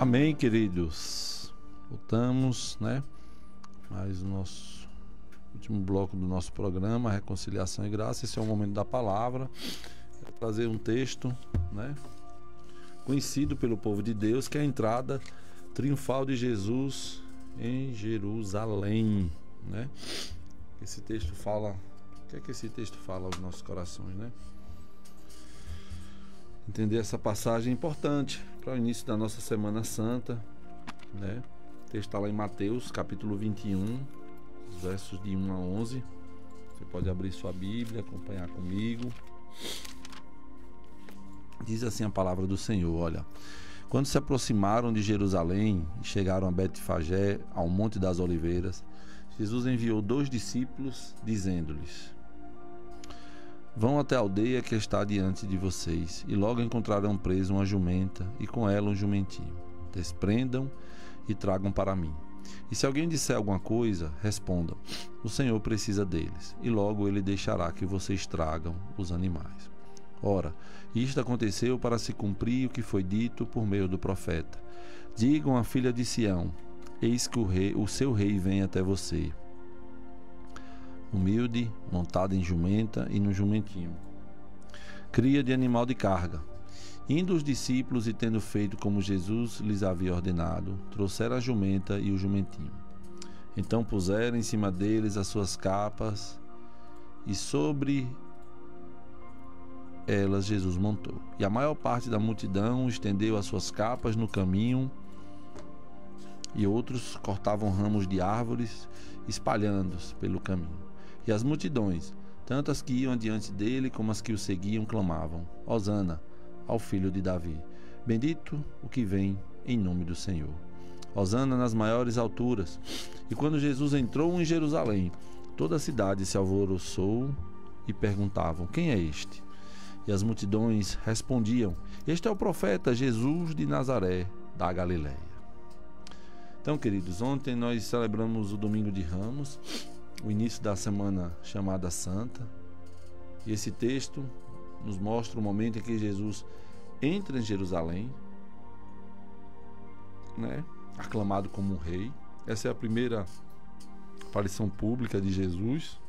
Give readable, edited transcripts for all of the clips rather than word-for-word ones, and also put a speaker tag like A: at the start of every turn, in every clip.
A: Amém, queridos. Voltamos, mais o nosso último bloco do nosso programa, Reconciliação e Graça. Esse é o momento da palavra. Quero trazer um texto, conhecido pelo povo de Deus, que é a entrada triunfal de Jesus em Jerusalém, Esse texto fala, o que é que esse texto fala aos nossos corações, Entender essa passagem é importante para o início da nossa Semana Santa, O texto está lá em Mateus, capítulo 21, os versos de 1 a 11. Você pode abrir sua Bíblia, acompanhar comigo. Diz assim a palavra do Senhor, olha: quando se aproximaram de Jerusalém e chegaram a Betfagé, ao Monte das Oliveiras, Jesus enviou 2 discípulos, dizendo-lhes: vão até a aldeia que está diante de vocês, e logo encontrarão preso uma jumenta, e com ela um jumentinho. Desprendam e tragam para mim. E se alguém disser alguma coisa, respondam: o Senhor precisa deles, e logo ele deixará que vocês tragam os animais. Ora, isto aconteceu para se cumprir o que foi dito por meio do profeta: digam à filha de Sião: eis que o seu rei vem até você, humilde, montado em jumenta e no jumentinho, cria de animal de carga. Indo os discípulos e tendo feito como Jesus lhes havia ordenado, trouxeram a jumenta e o jumentinho. Então puseram em cima deles as suas capas, e sobre elas Jesus montou. E a maior parte da multidão estendeu as suas capas no caminho, e outros cortavam ramos de árvores, espalhando-os pelo caminho. E as multidões, tanto as que iam adiante dele como as que o seguiam, clamavam: Hosana ao filho de Davi. Bendito o que vem em nome do Senhor. Hosana nas maiores alturas. E quando Jesus entrou em Jerusalém, toda a cidade se alvoroçou e perguntavam: quem é este? E as multidões respondiam: este é o profeta Jesus de Nazaré, da Galileia. Então, queridos, ontem nós celebramos o Domingo de Ramos, o início da semana chamada Santa, e esse texto nos mostra o momento em que Jesus entra em Jerusalém, aclamado como um rei. Essa é a primeira aparição pública de Jesus,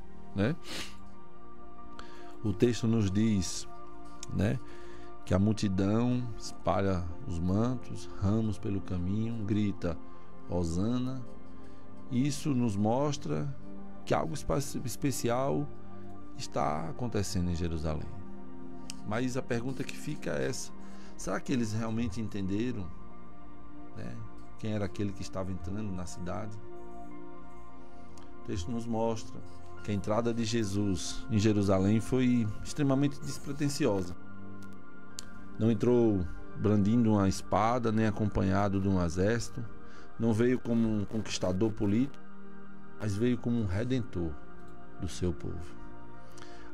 A: O texto nos diz, que a multidão espalha os mantos, ramos pelo caminho, grita Hosana. Isso nos mostra que algo especial está acontecendo em Jerusalém. Mas a pergunta que fica é essa: será que eles realmente entenderam, quem era aquele que estava entrando na cidade? O texto nos mostra que a entrada de Jesus em Jerusalém foi extremamente despretensiosa. Não entrou brandindo uma espada, nem acompanhado de um exército. Não veio como um conquistador político, mas veio como um redentor do seu povo.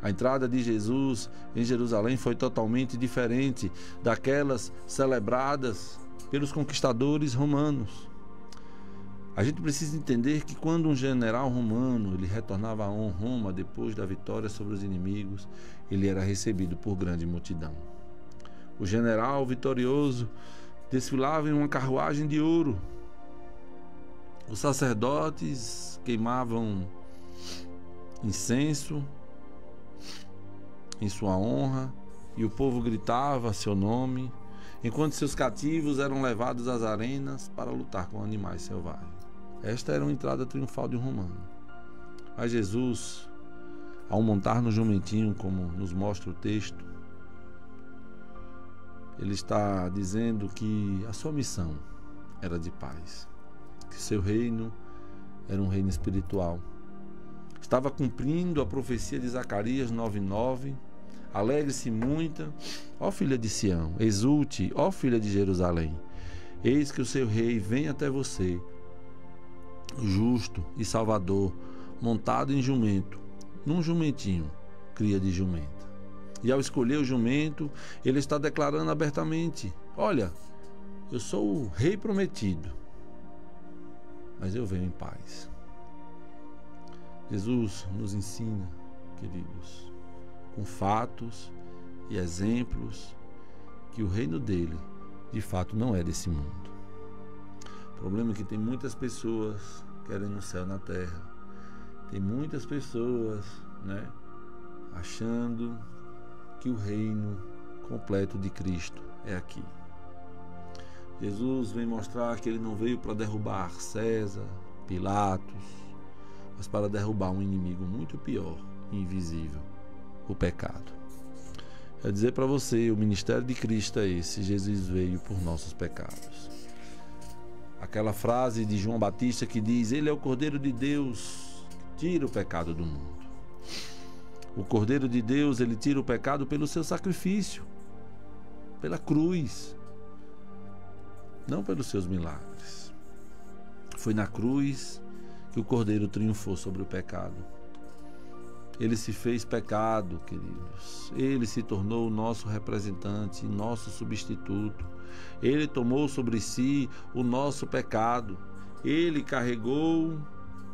A: A entrada de Jesus em Jerusalém foi totalmente diferente daquelas celebradas pelos conquistadores romanos. A gente precisa entender que quando um general romano ele retornava a Roma depois da vitória sobre os inimigos, ele era recebido por grande multidão. O general vitorioso desfilava em uma carruagem de ouro. Os sacerdotes queimavam incenso em sua honra, e o povo gritava seu nome, enquanto seus cativos eram levados às arenas para lutar com animais selvagens. Esta era uma entrada triunfal de um romano. Mas Jesus, ao montar no jumentinho, como nos mostra o texto, ele está dizendo que a sua missão era de paz, que seu reino era um reino espiritual. Estava cumprindo a profecia de Zacarias 9:9. Alegre-se muito, ó filha de Sião, exulte, ó filha de Jerusalém. Eis que o seu rei vem até você, justo e salvador, montado em jumento, num jumentinho, cria de jumenta. E ao escolher o jumento, ele está declarando abertamente: olha, eu sou o rei prometido, mas eu venho em paz. Jesus nos ensina, queridos, com fatos e exemplos, que o reino dele, de fato, não é desse mundo. O problema é que tem muitas pessoas querendo o céu na terra. Tem muitas pessoas, né, achando que o reino completo de Cristo é aqui. Jesus vem mostrar que ele não veio para derrubar César, Pilatos, mas para derrubar um inimigo muito pior e invisível, o pecado. Quero dizer para você, o ministério de Cristo é esse: Jesus veio por nossos pecados. Aquela frase de João Batista que diz: ele é o Cordeiro de Deus que tira o pecado do mundo. O Cordeiro de Deus, ele tira o pecado pelo seu sacrifício, pela cruz, não pelos seus milagres. Foi na cruz que o Cordeiro triunfou sobre o pecado. Ele se fez pecado, queridos. Ele se tornou o nosso representante, nosso substituto. Ele tomou sobre si o nosso pecado. Ele carregou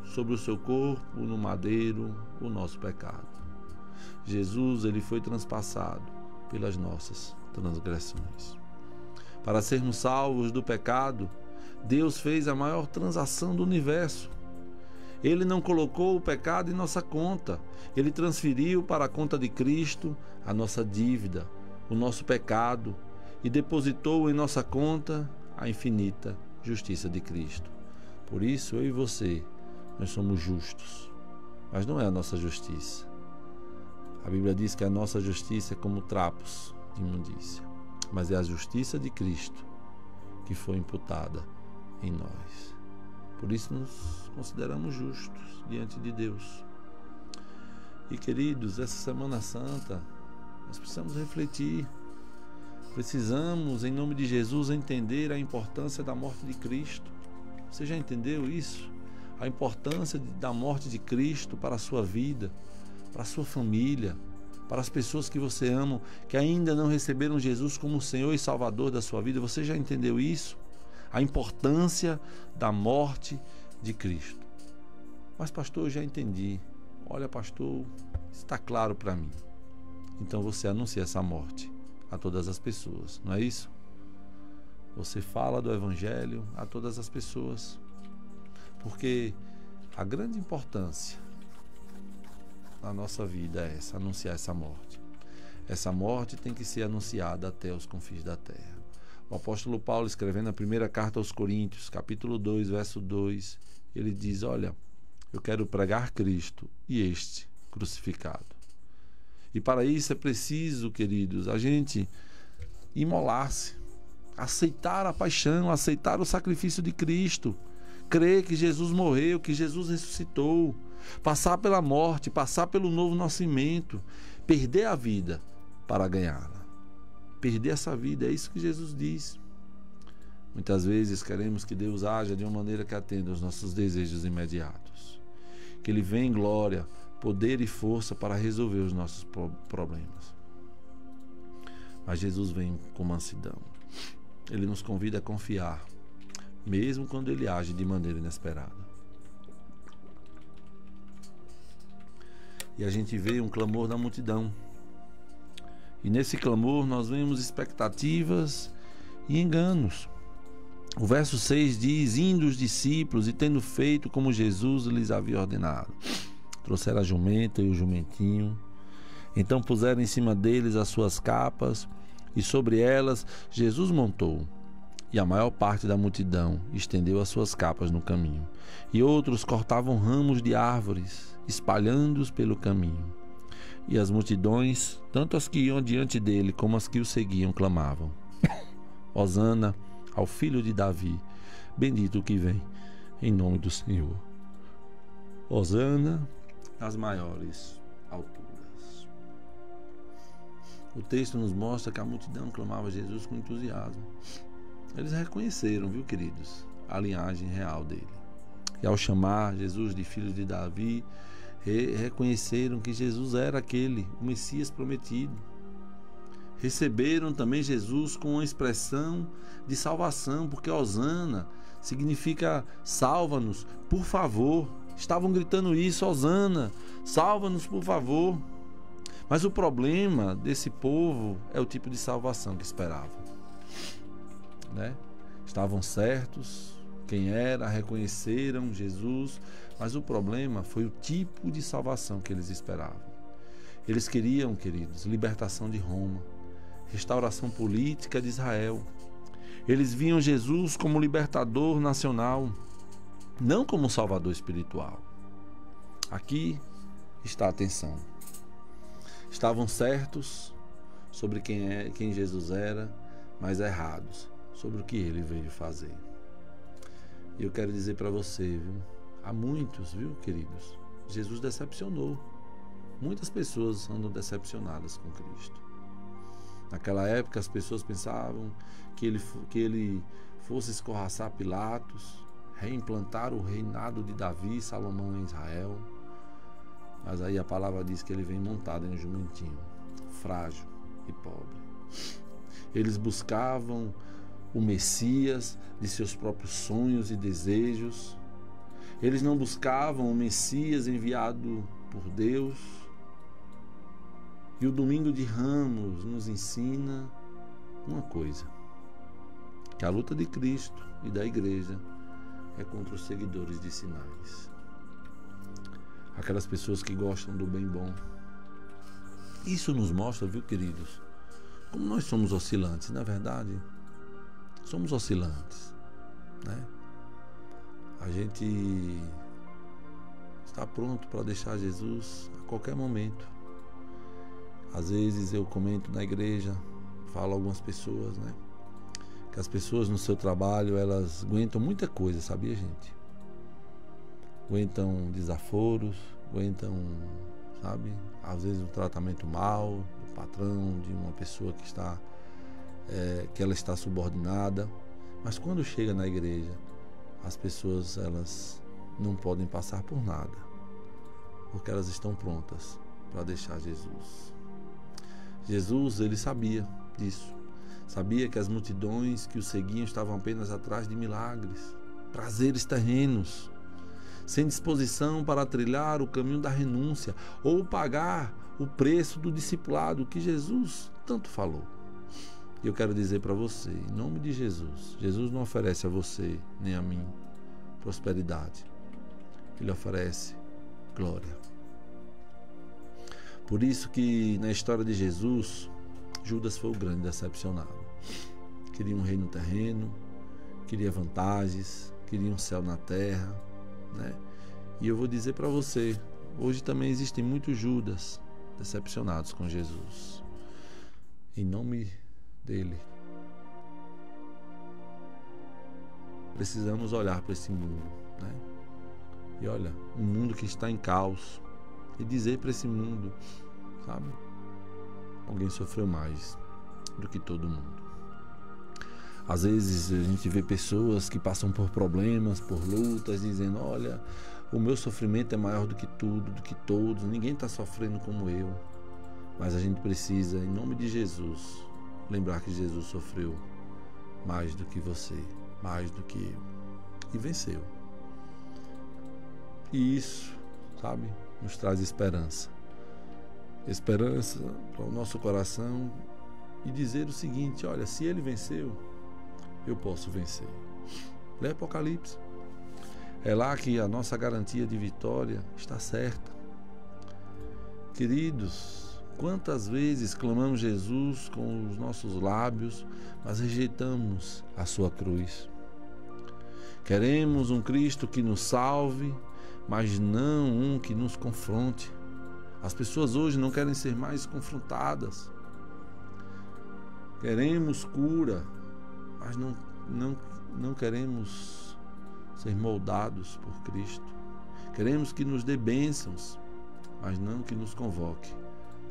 A: sobre o seu corpo, no madeiro, o nosso pecado. Jesus, ele foi transpassado pelas nossas transgressões. Para sermos salvos do pecado, Deus fez a maior transação do universo. Ele não colocou o pecado em nossa conta. Ele transferiu para a conta de Cristo a nossa dívida, o nosso pecado, e depositou em nossa conta a infinita justiça de Cristo. Por isso, eu e você, nós somos justos, mas não é a nossa justiça. A Bíblia diz que a nossa justiça é como trapos de imundícia, mas é a justiça de Cristo que foi imputada em nós. Por isso nos consideramos justos diante de Deus. E queridos, essa Semana Santa, nós precisamos refletir. Precisamos, em nome de Jesus, entender a importância da morte de Cristo. Você já entendeu isso? A importância da morte de Cristo para a sua vida, para a sua família, para as pessoas que você ama, que ainda não receberam Jesus como Senhor e Salvador da sua vida. Você já entendeu isso? A importância da morte de Cristo. Mas pastor, eu já entendi. Olha, pastor, está claro para mim. Então você anuncia essa morte a todas as pessoas, não é isso? Você fala do Evangelho a todas as pessoas. Porque a grande importância na nossa vida é essa, anunciar essa morte. Essa morte tem que ser anunciada até os confins da terra. O apóstolo Paulo, escrevendo a primeira carta aos Coríntios, capítulo 2, verso 2, ele diz: olha, eu quero pregar Cristo e este crucificado. E para isso é preciso, queridos, a gente imolar-se, aceitar a paixão, aceitar o sacrifício de Cristo, crer que Jesus morreu, que Jesus ressuscitou, passar pela morte, passar pelo novo nascimento, perder a vida para ganhá-la. Perder essa vida, é isso que Jesus diz. Muitas vezes queremos que Deus haja de uma maneira que atenda aos nossos desejos imediatos. Que Ele venha em glória, poder e força para resolver os nossos problemas. Mas Jesus vem com mansidão. Ele nos convida a confiar, mesmo quando Ele age de maneira inesperada. E a gente vê um clamor da multidão. E nesse clamor nós vemos expectativas e enganos. O verso 6 diz: indo os discípulos e tendo feito como Jesus lhes havia ordenado, trouxeram a jumenta e o jumentinho. Então puseram em cima deles as suas capas, e sobre elas Jesus montou. E a maior parte da multidão estendeu as suas capas no caminho. E outros cortavam ramos de árvores, espalhando-os pelo caminho. E as multidões, tanto as que iam diante dele como as que o seguiam, clamavam: Hosana ao filho de Davi, bendito o que vem em nome do Senhor. Hosana nas maiores alturas. O texto nos mostra que a multidão clamava Jesus com entusiasmo. Eles reconheceram, viu, queridos, a linhagem real dele. E ao chamar Jesus de filho de Davi, reconheceram que Jesus era aquele, o Messias prometido. Receberam também Jesus com uma expressão de salvação, porque Hosana significa salva-nos, por favor. Estavam gritando isso: Hosana, salva-nos, por favor. Mas o problema desse povo é o tipo de salvação que esperavam, né? Estavam certos quem era, reconheceram Jesus, mas o problema foi o tipo de salvação que eles esperavam. Eles queriam, queridos, libertação de Roma, restauração política de Israel. Eles viam Jesus como libertador nacional, não como salvador espiritual. Aqui está a atenção. Estavam certos sobre quem Jesus era, mas errados sobre o que ele veio fazer. E eu quero dizer para você, viu? Há muitos, viu, queridos? Jesus decepcionou. Muitas pessoas andam decepcionadas com Cristo. Naquela época as pessoas pensavam que ele fosse escorraçar Pilatos, reimplantar o reinado de Davi e Salomão em Israel. Mas aí a palavra diz que ele vem montado em um jumentinho, frágil e pobre. Eles buscavam o Messias de seus próprios sonhos e desejos. Eles não buscavam o Messias enviado por Deus. E o Domingo de Ramos nos ensina uma coisa: que a luta de Cristo e da igreja é contra os seguidores de sinais. Aquelas pessoas que gostam do bem bom. Isso nos mostra, viu, queridos, como nós somos oscilantes. Na verdade, somos oscilantes, né? A gente está pronto para deixar Jesus a qualquer momento. Às vezes eu comento na igreja, falo a algumas pessoas, né? Que as pessoas no seu trabalho, elas aguentam muita coisa, sabia, gente? Aguentam desaforos, aguentam, sabe? Às vezes um tratamento mal do patrão, de uma pessoa que ela está subordinada. Mas quando chega na igreja, as pessoas, elas não podem passar por nada, porque elas estão prontas para deixar Jesus. Jesus, ele sabia disso. Sabia que as multidões que o seguiam estavam apenas atrás de milagres, prazeres terrenos, sem disposição para trilhar o caminho da renúncia ou pagar o preço do discipulado que Jesus tanto falou. E eu quero dizer para você, em nome de Jesus, Jesus não oferece a você nem a mim prosperidade. Ele oferece glória. Por isso que na história de Jesus, Judas foi o grande decepcionado. Queria um reino terreno, queria vantagens, queria um céu na terra, né? E eu vou dizer para você, hoje também existem muitos Judas decepcionados com Jesus. Em nome dele, precisamos olhar para esse mundo, né? E olha, um mundo que está em caos, e dizer para esse mundo, sabe? Alguém sofreu mais do que todo mundo. Às vezes a gente vê pessoas que passam por problemas, por lutas, dizendo: olha, o meu sofrimento é maior do que tudo, do que todos, ninguém está sofrendo como eu. Mas a gente precisa, em nome de Jesus, lembrar que Jesus sofreu mais do que você, mais do que eu, e venceu. E isso, sabe, nos traz esperança. Esperança para o nosso coração e dizer o seguinte: olha, se ele venceu, eu posso vencer. Lê Apocalipse. É lá que a nossa garantia de vitória está certa. Queridos, quantas vezes clamamos Jesus com os nossos lábios, mas rejeitamos a sua cruz. Queremos um Cristo que nos salve, mas não um que nos confronte. As pessoas hoje não querem ser mais confrontadas. Queremos cura, mas não queremos ser moldados por Cristo. Queremos que nos dê bênçãos, mas não que nos convoque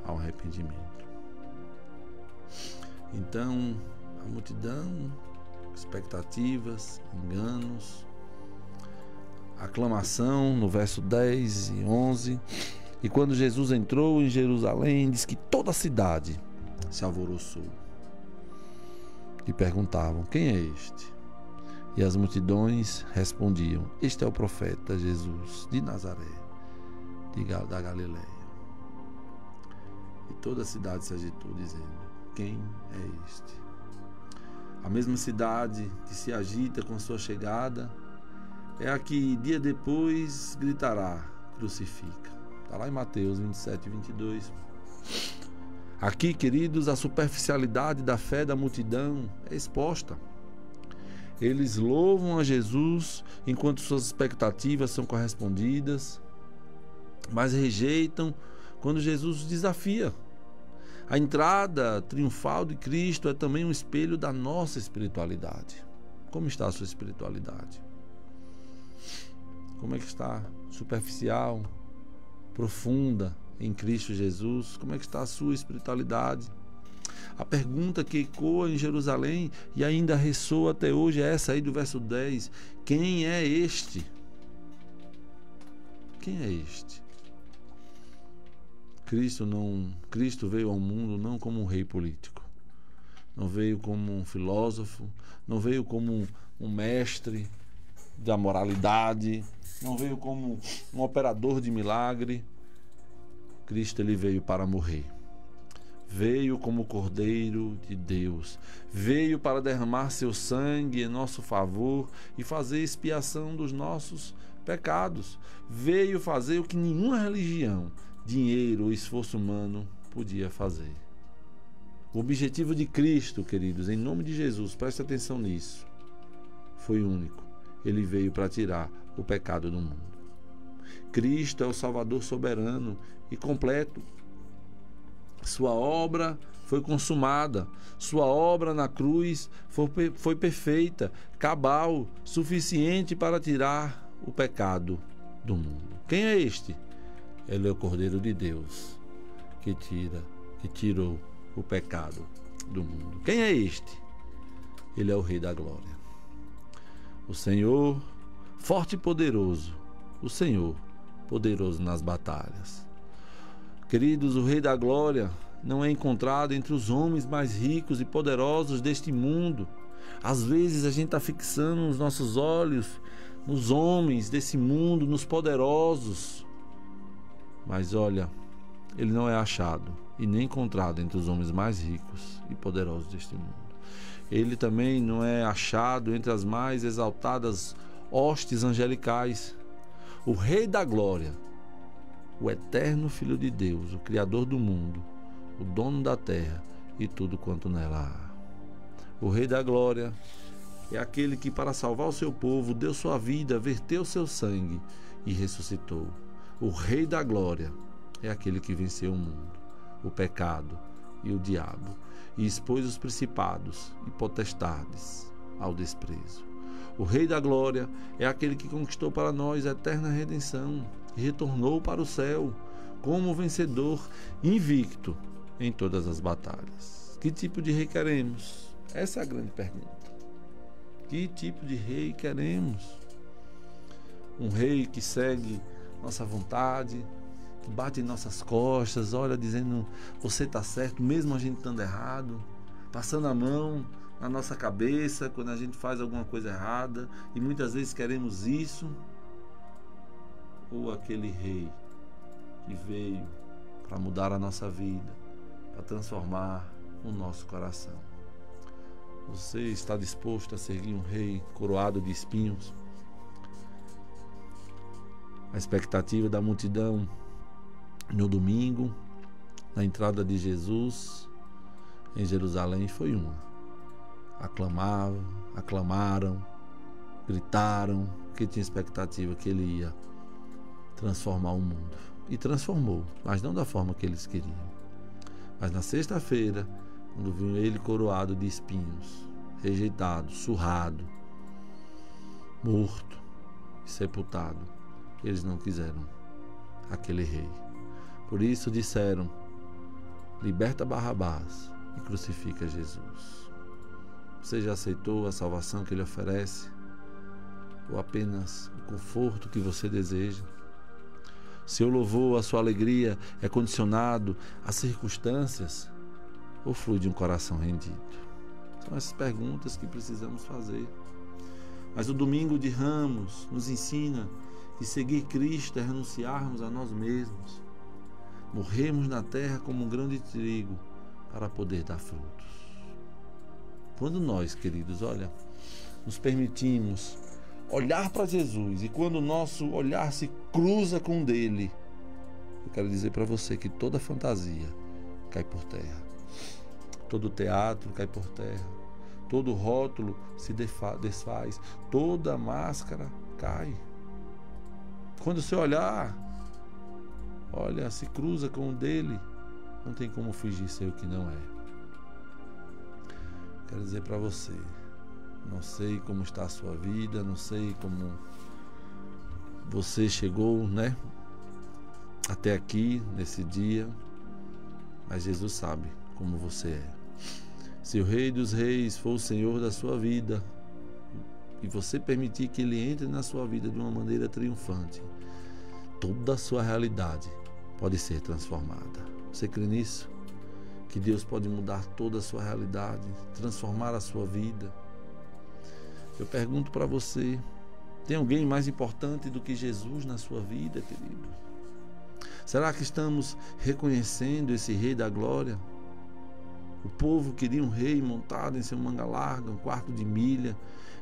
A: ao arrependimento. Então, a multidão, expectativas, enganos, aclamação no verso 10 e 11. E quando Jesus entrou em Jerusalém, diz que toda a cidade se alvoroçou e perguntavam: quem é este? E as multidões respondiam: este é o profeta Jesus de Nazaré, da Galileia. E toda a cidade se agitou, dizendo: quem é este? A mesma cidade que se agita com sua chegada é a que dia depois gritará: crucifica. Está lá em Mateus 27 e 22. Aqui, queridos, a superficialidade da fé da multidão é exposta. Eles louvam a Jesus enquanto suas expectativas são correspondidas, mas rejeitam quando Jesus os desafia. A entrada triunfal de Cristo é também um espelho da nossa espiritualidade. Como está a sua espiritualidade? Como é que está? Superficial, profunda em Cristo Jesus? Como é que está a sua espiritualidade? A pergunta que ecoa em Jerusalém e ainda ressoa até hoje é essa aí do verso 10. Quem é este? Quem é este? Cristo veio ao mundo não como um rei político, não veio como um filósofo, não veio como um mestre da moralidade, não veio como um operador de milagre. Cristo, ele veio para morrer. Veio como Cordeiro de Deus. Veio para derramar seu sangue em nosso favor e fazer expiação dos nossos pecados. Veio fazer o que nenhuma religião, dinheiro ou esforço humano podia fazer. O objetivo de Cristo, queridos, em nome de Jesus, preste atenção nisso, foi único. Ele veio para tirar o pecado do mundo. Cristo é o Salvador soberano e completo. Sua obra foi consumada. Sua obra na cruz foi perfeita, cabal, suficiente para tirar o pecado do mundo. Quem é este? Ele é o Cordeiro de Deus que tirou o pecado do mundo. Quem é este? Ele é o Rei da Glória. O Senhor, forte e poderoso. O Senhor, poderoso nas batalhas. Queridos, o Rei da Glória não é encontrado entre os homens mais ricos e poderosos deste mundo. Às vezes a gente está fixando os nossos olhos nos homens desse mundo, nos poderosos. Mas olha, ele não é achado e nem encontrado entre os homens mais ricos e poderosos deste mundo. Ele também não é achado entre as mais exaltadas hostes angelicais. O Rei da Glória, o eterno Filho de Deus, o Criador do mundo, o dono da terra e tudo quanto nela há. O Rei da Glória é aquele que, para salvar o seu povo, deu sua vida, verteu seu sangue e ressuscitou. O Rei da Glória é aquele que venceu o mundo, o pecado e o diabo, e expôs os principados e potestades ao desprezo. O Rei da Glória é aquele que conquistou para nós a eterna redenção e retornou para o céu como vencedor invicto em todas as batalhas. Que tipo de rei queremos? Essa é a grande pergunta. Que tipo de rei queremos? Um rei que segue nossa vontade, que bate em nossas costas, olha dizendo: você está certo, mesmo a gente estando errado, passando a mão na nossa cabeça quando a gente faz alguma coisa errada, e muitas vezes queremos isso. Ou aquele rei que veio para mudar a nossa vida, para transformar o nosso coração. Você está disposto a seguir um rei coroado de espinhos? A expectativa da multidão no domingo, na entrada de Jesus em Jerusalém, foi uma: aclamaram, gritaram, que tinha expectativa que ele ia transformar o mundo. E transformou, mas não da forma que eles queriam. Mas na sexta-feira, quando viu ele coroado de espinhos, rejeitado, surrado, morto e sepultado, eles não quiseram aquele rei. Por isso disseram: liberta Barrabás e crucifica Jesus. Você já aceitou a salvação que ele oferece? Ou apenas o conforto que você deseja? Seu louvor, a sua alegria é condicionado às circunstâncias ou flui de um coração rendido? São essas perguntas que precisamos fazer. Mas o domingo de Ramos nos ensina que seguir Cristo é renunciarmos a nós mesmos, morrermos na terra como um grão de trigo para poder dar frutos. Quando nós, queridos, olha, nos permitimos olhar para Jesus, e quando o nosso olhar se cruza com o dele, eu quero dizer para você que toda fantasia cai por terra, todo teatro cai por terra, todo rótulo se desfaz, toda máscara cai. Quando o seu olhar, olha, se cruza com o dele, não tem como fingir ser o que não é. Quero dizer para você, não sei como está a sua vida, não sei como você chegou, até aqui, nesse dia, mas Jesus sabe como você é. Se o Rei dos Reis for o Senhor da sua vida, e você permitir que Ele entre na sua vida de uma maneira triunfante, toda a sua realidade pode ser transformada. Você crê nisso? Que Deus pode mudar toda a sua realidade, transformar a sua vida? Eu pergunto para você, tem alguém mais importante do que Jesus na sua vida, querido? Será que estamos reconhecendo esse Rei da Glória? O povo queria um rei montado em seu manga larga, 1/4 de milha,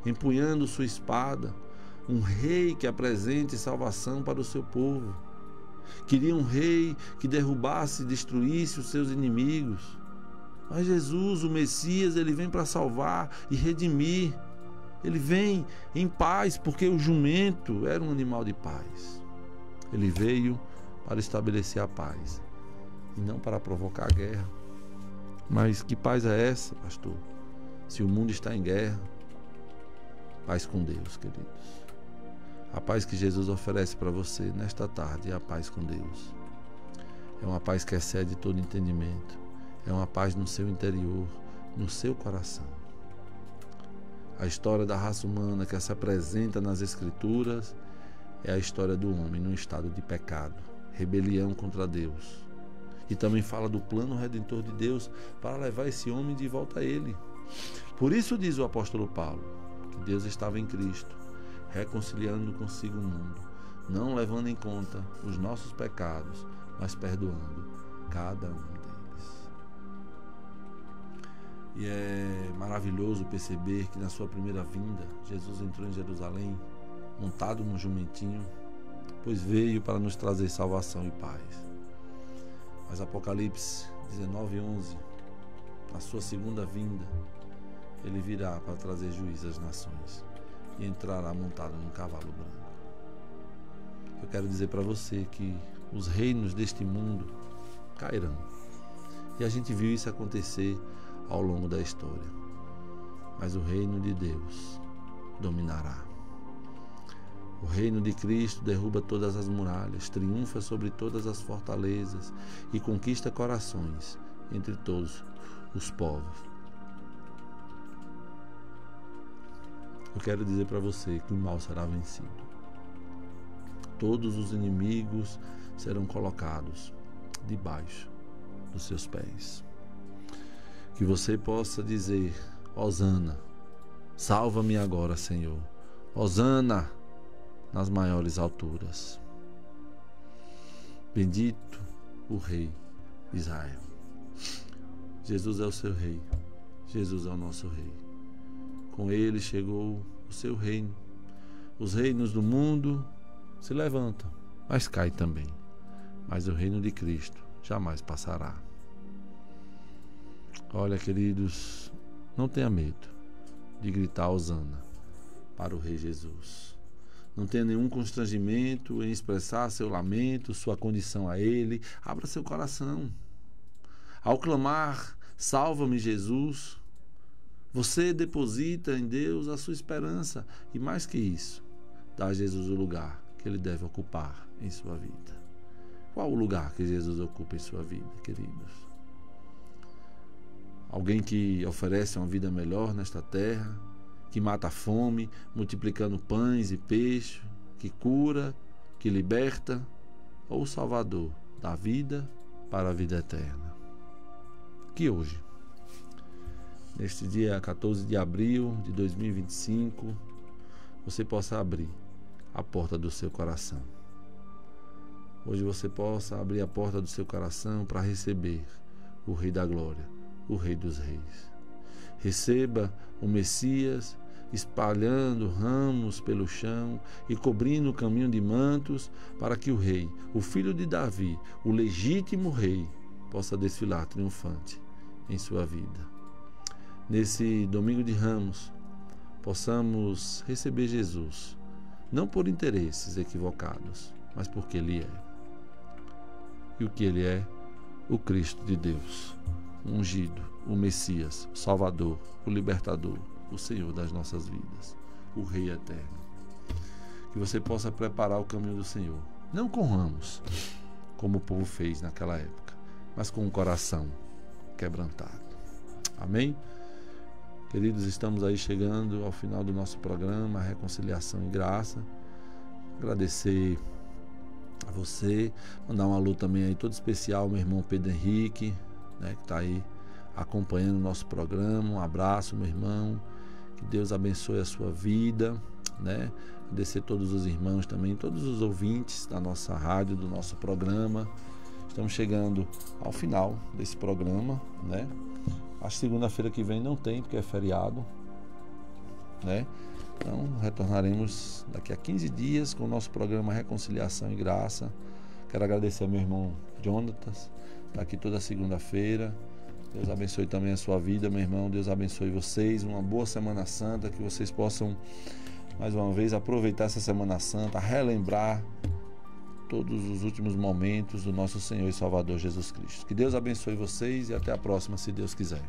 A: empunhando sua espada. Um rei que apresente salvação para o seu povo. Queria um rei que derrubasse e destruísse os seus inimigos. Mas Jesus, o Messias, ele vem para salvar e redimir. Ele vem em paz, porque o jumento era um animal de paz. Ele veio para estabelecer a paz e não para provocar a guerra. Mas que paz é essa, pastor? Se o mundo está em guerra, paz com Deus, queridos. A paz que Jesus oferece para você nesta tarde é a paz com Deus. É uma paz que excede todo entendimento. É uma paz no seu interior, no seu coração. A história da raça humana que se apresenta nas Escrituras é a história do homem num estado de pecado, rebelião contra Deus. E também fala do plano redentor de Deus para levar esse homem de volta a Ele. Por isso diz o apóstolo Paulo que Deus estava em Cristo, reconciliando consigo o mundo, não levando em conta os nossos pecados, mas perdoando cada um deles. E é maravilhoso perceber que na sua primeira vinda, Jesus entrou em Jerusalém montado num jumentinho, pois veio para nos trazer salvação e paz. Mas Apocalipse 19:11, na sua segunda vinda, ele virá para trazer juízo às nações e entrará montado num cavalo branco. Eu quero dizer para você que os reinos deste mundo cairão. E a gente viu isso acontecer ao longo da história. Mas o reino de Deus dominará. O reino de Cristo derruba todas as muralhas, triunfa sobre todas as fortalezas e conquista corações entre todos os povos. Eu quero dizer para você que o mal será vencido. Todos os inimigos serão colocados debaixo dos seus pés. Que você possa dizer: Hosana, salva-me agora, Senhor. Hosana nas maiores alturas. Bendito o Rei de Israel. Jesus é o seu Rei. Jesus é o nosso Rei. Com ele chegou o seu reino. Os reinos do mundo se levantam, mas caem também. Mas o reino de Cristo jamais passará. Olha, queridos, não tenha medo de gritar hosana para o Rei Jesus. Não tenha nenhum constrangimento em expressar seu lamento, sua condição a Ele. Abra seu coração. Ao clamar, salva-me, Jesus, você deposita em Deus a sua esperança. E mais que isso, dá a Jesus o lugar que Ele deve ocupar em sua vida. Qual o lugar que Jesus ocupa em sua vida, queridos? Alguém que oferece uma vida melhor nesta terra, que mata a fome, multiplicando pães e peixes, que cura, que liberta, ou o Salvador da vida para a vida eterna. Que hoje, neste dia 14 de abril de 2025, você possa abrir a porta do seu coração. Hoje você possa abrir a porta do seu coração para receber o Rei da Glória, o Rei dos Reis. Receba o Messias espalhando ramos pelo chão e cobrindo o caminho de mantos, para que o rei, o filho de Davi, o legítimo rei, possa desfilar triunfante em sua vida. Nesse domingo de Ramos, possamos receber Jesus, não por interesses equivocados, mas porque Ele é. E o que Ele é? O Cristo de Deus, o ungido, o Messias, o Salvador, o Libertador, o Senhor das nossas vidas, o Rei eterno. Que você possa preparar o caminho do Senhor, não com ramos, como o povo fez naquela época, mas com o coração quebrantado. Amém? Queridos, estamos aí chegando ao final do nosso programa, Reconciliação e Graça. Agradecer a você, mandar um alô também aí todo especial ao meu irmão Pedro Henrique, né, que está aí acompanhando o nosso programa. Um abraço, meu irmão, que Deus abençoe a sua vida, né? Agradecer a todos os irmãos também, todos os ouvintes da nossa rádio, do nosso programa. Estamos chegando ao final desse programa, né? A segunda-feira que vem não tem, porque é feriado, né? Então, retornaremos daqui a 15 dias com o nosso programa Reconciliação e Graça. Quero agradecer ao meu irmão Jonatas, está aqui toda segunda-feira. Deus abençoe também a sua vida, meu irmão. Deus abençoe vocês. Uma boa Semana Santa, que vocês possam, mais uma vez, aproveitar essa Semana Santa, relembrar todos os últimos momentos do nosso Senhor e Salvador Jesus Cristo. Que Deus abençoe vocês e até a próxima, se Deus quiser.